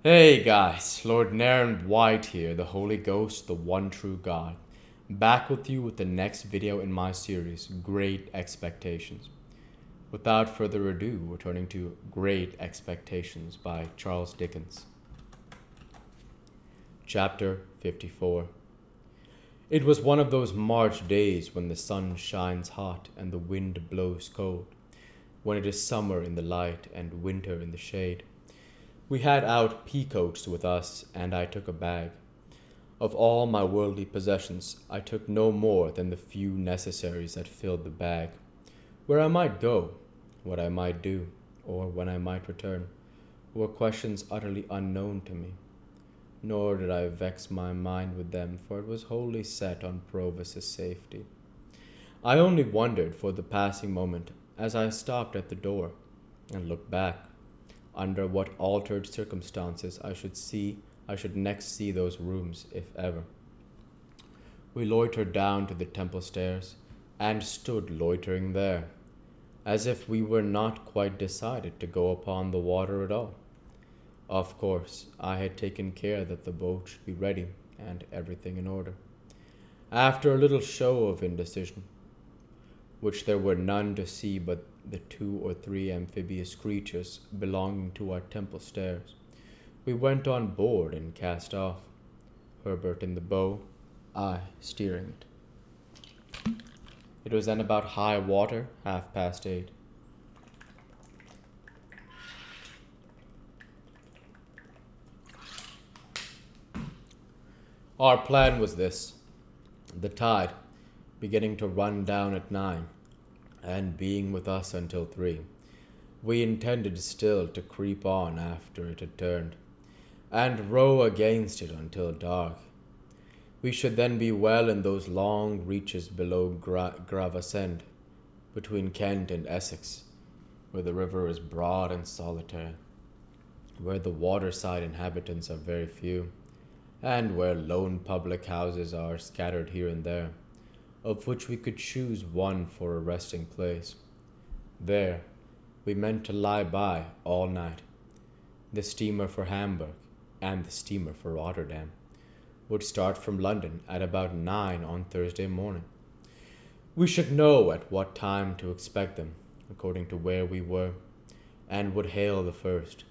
Hey guys, Lord Naren White here, the Holy Ghost, the one true God. Back with you with the next video in my series, Great Expectations. Without further ado, we're turning to Great Expectations by Charles Dickens. Chapter 54. It was one of those March days when the sun shines hot and the wind blows cold, when it is summer in the light and winter in the shade. We had out peacoats with us, and I took a bag. Of all my worldly possessions, I took no more than the few necessaries that filled the bag. Where I might go, what I might do, or when I might return, were questions utterly unknown to me. Nor did I vex my mind with them, for it was wholly set on Provis's safety. I only wondered for the passing moment, as I stopped at the door and looked back, under what altered circumstances I should next see those rooms, if ever. We loitered down to the temple stairs, and stood loitering there, as if we were not quite decided to go upon the water at all. Of course, I had taken care that the boat should be ready, and everything in order. After a little show of indecision, which there were none to see but the 2 or 3 amphibious creatures belonging to our temple stairs, we went on board and cast off, Herbert in the bow, I steering it. It was then about high water, 8:30. Our plan was this: the tide, beginning to run down at 9, and being with us until 3, we intended still to creep on after it had turned, and row against it until dark. We should then be well in those long reaches below Gravesend, between Kent and Essex, where the river is broad and solitary, where the waterside inhabitants are very few, and where lone public houses are scattered here and there, of which we could choose one for a resting place. There we meant to lie by all night. The steamer for Hamburg and the steamer for Rotterdam would start from London at about 9 on Thursday morning. We should know at what time to expect them, according to where we were, and would hail the first,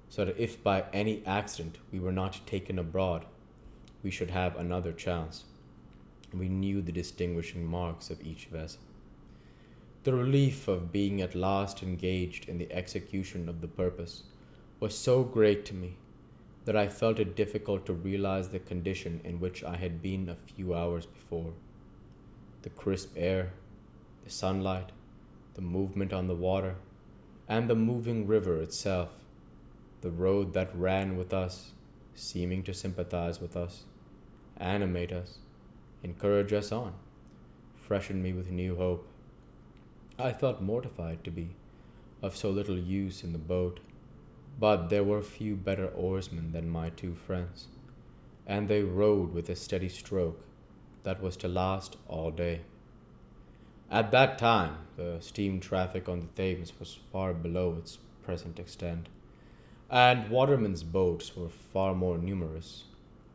so that if by any accident we were not taken abroad, we should have another chance. We knew the distinguishing marks of each vessel. The relief of being at last engaged in the execution of the purpose was so great to me that I felt it difficult to realize the condition in which I had been a few hours before. The crisp air, the sunlight, the movement on the water, and the moving river itself, the road that ran with us, seeming to sympathize with us, animate us, encourage us on, freshen me with new hope. I felt mortified to be of so little use in the boat, but there were few better oarsmen than my 2 friends, and they rowed with a steady stroke that was to last all day. At that time, the steam traffic on the Thames was far below its present extent, and watermen's boats were far more numerous,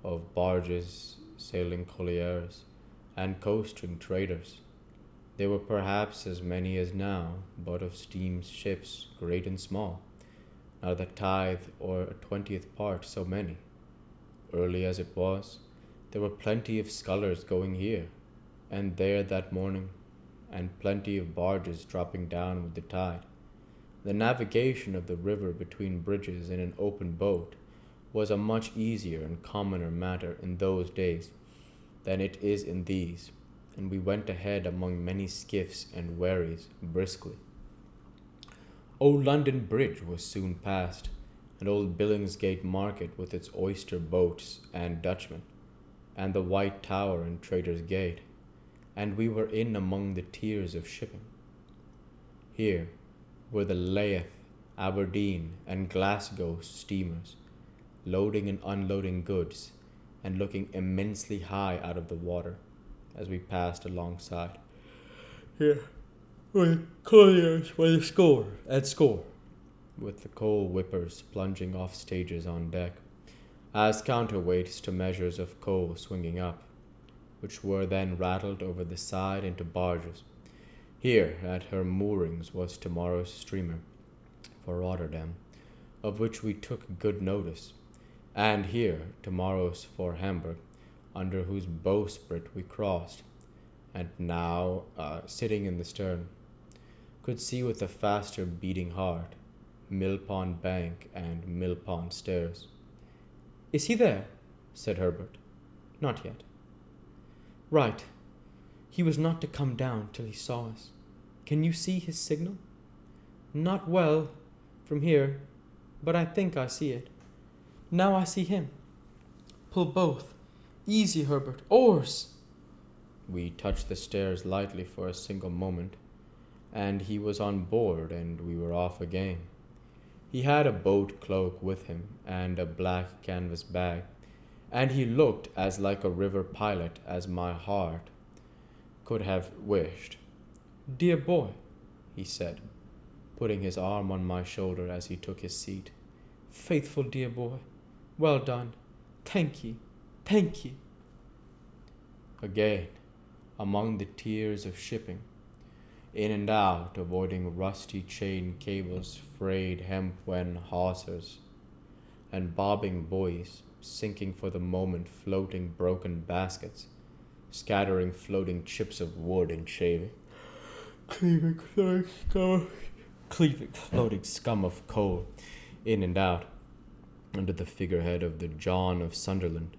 of barges, sailing colliers, and coasting traders. There were perhaps as many as now, but of steam ships, great and small, not a tithe or a 20th part so many. Early as it was, there were plenty of scullers going here and there that morning, and plenty of barges dropping down with the tide. The navigation of the river between bridges in an open boat was a much easier and commoner matter in those days than it is in these, and we went ahead among many skiffs and wherries briskly. Old London Bridge was soon passed, and old Billingsgate Market with its oyster boats and Dutchmen, and the White Tower and Trader's Gate, and we were in among the tiers of shipping. Here were the Leith, Aberdeen, and Glasgow steamers, loading and unloading goods, and looking immensely high out of the water as we passed alongside. Here were the colliers by the score and score, with the coal whippers plunging off stages on deck, as counterweights to measures of coal swinging up, which were then rattled over the side into barges. Here, at her moorings, was tomorrow's steamer for Rotterdam, of which we took good notice, and here tomorrow's for Hamburg, under whose bowsprit we crossed, and now, sitting in the stern, could see with a faster beating heart Mill Pond Bank and Mill Pond Stairs. "Is he there?" said Herbert. "Not yet." "Right. He was not to come down till he saw us. Can you see his signal?" "Not well from here, but I think I see it. Now I see him. Pull both. Easy, Herbert. Oars!" We touched the stairs lightly for a single moment, and he was on board, and we were off again. He had a boat cloak with him and a black canvas bag, and he looked as like a river pilot as my heart could have wished. "Dear boy," he said, putting his arm on my shoulder as he took his seat. "Faithful dear boy. Well done. Thank ye. Thank ye." Again, among the tiers of shipping, in and out, avoiding rusty chain cables, frayed hempen hawsers, and bobbing buoys, sinking for the moment floating broken baskets, scattering floating chips of wood and shaving, cleaving floating scum of coal, in and out, under the figurehead of the John of Sunderland,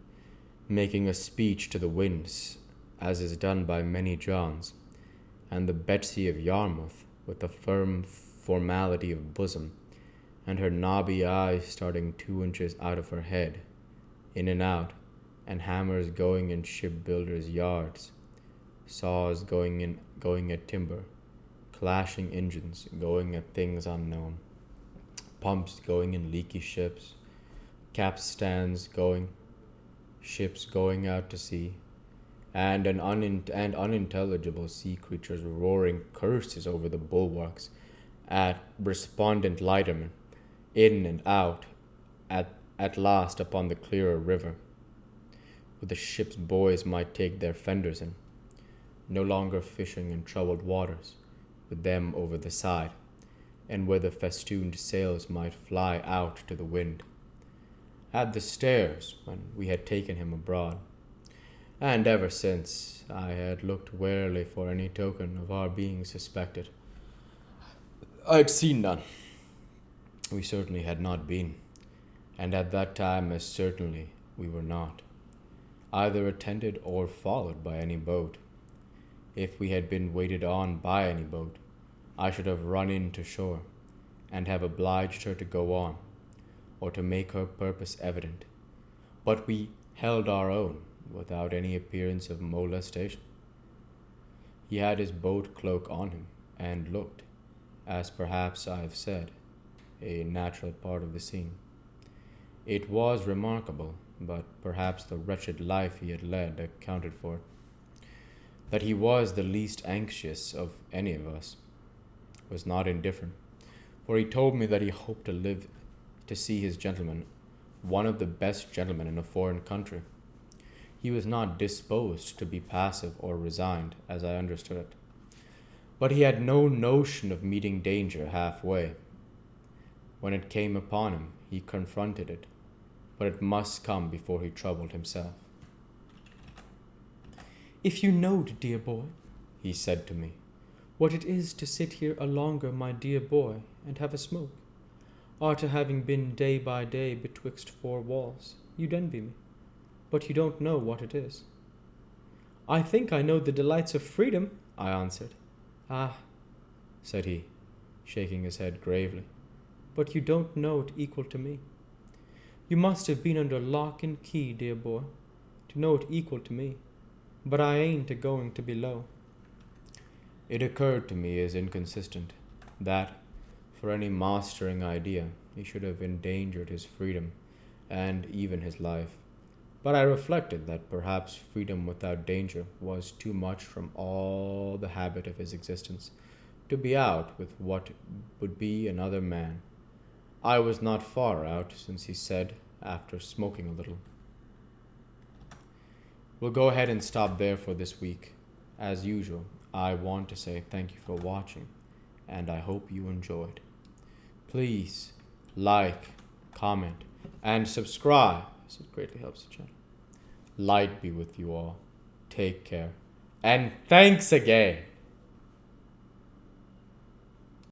making a speech to the winds, as is done by many Johns, and the Betsy of Yarmouth, with the firm formality of bosom, and her knobby eyes starting 2 inches out of her head, in and out, and hammers going in shipbuilders' yards, saws going at timber, clashing engines going at things unknown, pumps going in leaky ships, capstans going, ships going out to sea, and unintelligible sea creatures roaring curses over the bulwarks at respondent lightermen, in and out, at last upon the clearer river, where the ship's boys might take their fenders in, no longer fishing in troubled waters, with them over the side, and where the festooned sails might fly out to the wind. At the stairs, when we had taken him abroad, and ever since I had looked warily for any token of our being suspected. I had seen none. We certainly had not been, and at that time as certainly we were not, either attended or followed by any boat. If we had been waited on by any boat, I should have run in to shore, and have obliged her to go on, or to make her purpose evident. But we held our own, without any appearance of molestation. He had his boat cloak on him, and looked, as perhaps I have said, a natural part of the scene. It was remarkable, but perhaps the wretched life he had led accounted for it, that he was the least anxious of any of us, was not indifferent, for he told me that he hoped to live to see his gentleman, one of the best gentlemen in a foreign country. He was not disposed to be passive or resigned, as I understood it, but he had no notion of meeting danger halfway. When it came upon him, he confronted it, but it must come before he troubled himself. "If you knowed, dear boy," he said to me, "what it is to sit here a longer, my dear boy, and have a smoke, after having been day by day betwixt 4 walls, you'd envy me, but you don't know what it is." "I think I know the delights of freedom," I answered. "Ah," said he, shaking his head gravely, "but you don't know it equal to me. You must have been under lock and key, dear boy, to know it equal to me, but I ain't a-going to be low." It occurred to me as inconsistent that, for any mastering idea, he should have endangered his freedom and even his life. But I reflected that perhaps freedom without danger was too much from all the habit of his existence to be out with what would be another man, I was not far out, since he said, after smoking a little. We'll go ahead and stop there for this week. As usual, I want to say thank you for watching, and I hope you enjoyed. Please like, comment, and subscribe, as it greatly helps the channel. Light be with you all. Take care. And thanks again.